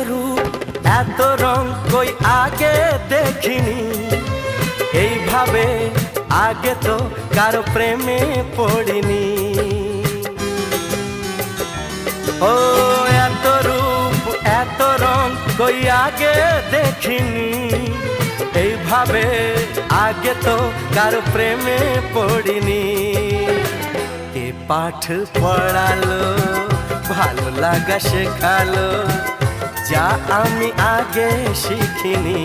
রূপ এত রং কই আগে দেখিনি, এইভাবে আগে তো কারো প্রেমে পড়িনি। ও এত রূপ এত রং কই আগে দেখিনি, এইভাবে আগে তো কারো প্রেমে পড়িনি। কে পাঠ পড়ালো ভালো লাগা শেখালো, যা আমি আগে শিখিনি।